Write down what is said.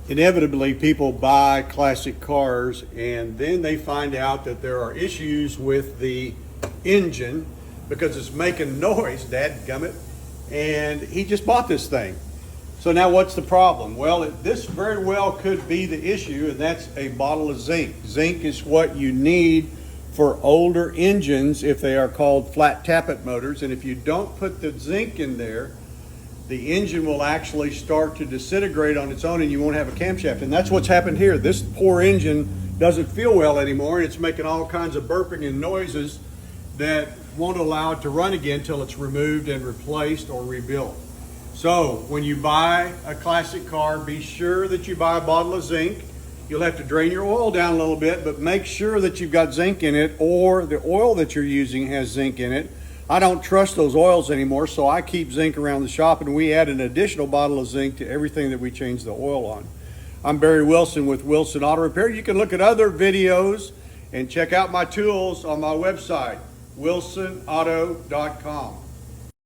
Inevitably, people buy classic cars and then they find out that there are issues with the engine because it's making noise, dadgummit, and he just bought this thing. So now what's the problem? Well, this very well could be the issue, and that's a bottle of zinc. Zinc is what you need for older engines if they are called flat tappet motors, and if you don't put the zinc in there, the engine will actually start to disintegrate on its own and you won't have a camshaft. And that's what's happened here. This poor engine doesn't feel well anymore, and it's making all kinds of burping and noises that won't allow it to run again until it's removed and replaced or rebuilt. So when you buy a classic car, be sure that you buy a bottle of zinc. You'll have to drain your oil down a little bit, but make sure that you've got zinc in it, or the oil that you're using has zinc in it. I don't trust those oils anymore, so I keep zinc around the shop, and we add an additional bottle of zinc to everything that we change the oil on. I'm Barry Wilson with Wilson Auto Repair. You can look at other videos and check out my tools on my website, wilsonauto.com.